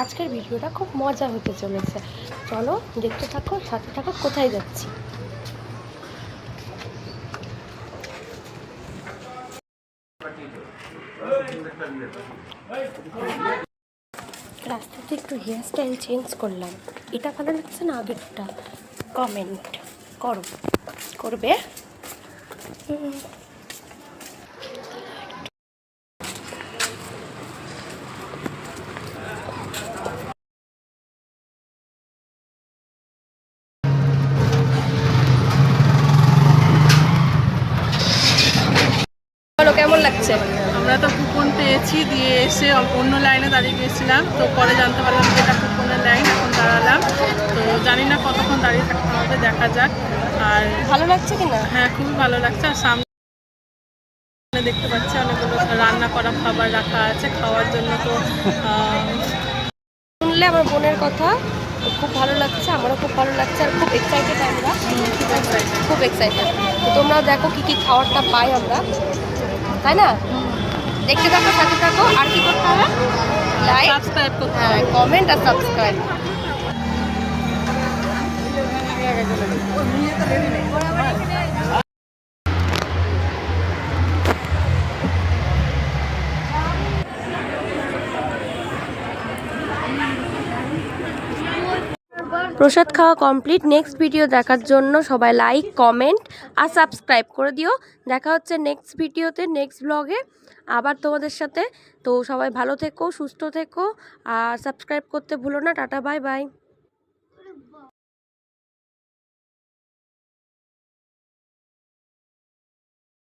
আজকের ভিডিওটা খুব মজা হতে চলেছে। চলো দেখতে থাকো, সাথে থাকো। কোথায় যাচ্ছি? রাস্তাতে একটু হেয়ার স্টাইল চেঞ্জ করলাম। এটা ভালো লাগছে না আগেরটা? কমেন্ট করবে। বলো কেমন লাগছে? আমরা তো কুপন পেয়েছি, দিয়ে এসে অন্য লাইনে দাঁড়িয়ে গিয়েছিলাম, তো পরে জানতে পারলাম যে এটা কুপনের লাইন। এখন দাঁড়ালাম, তো জানি না কতক্ষণ দাঁড়িয়ে থাকতে হবে, দেখা যাক। আর ভালো লাগছে কিনা? হ্যাঁ, খুবই ভালো লাগছে। আর সামনে দেখতে পাচ্ছি অনেকগুলো রান্না করা খাবার রাখা আছে খাওয়ার জন্য। তো শুনলে আমার বোনের কথা, খুব ভালো লাগছে, আমারও খুব ভালো লাগছে, আর খুব এক্সাইটেড আমরা, খুব এক্সাইটেড। তো তোমরাও দেখো কি কি খাবারটা পাই আমরা, তাই না? দেখতে থাকো, সাথে থাকো। আর কি করতে হবে? লাইক, সাবস্ক্রাইব করতে হ্যাঁ, হবে। কমেন্ট আর সাবস্ক্রাইব। প্রসাদ খাওয়া কমপ্লিট। নেক্সট ভিডিও দেখার জন্য সবাই লাইক, কমেন্ট আর সাবস্ক্রাইব করে দিও। দেখা হচ্ছে নেক্সট ভিডিওতে, নেক্সট ব্লগে আবার তোমাদের সাথে। তো সবাই ভালো থেকো, সুস্থ থেকো, আর সাবস্ক্রাইব করতে ভুলো না। Tata, bye bye.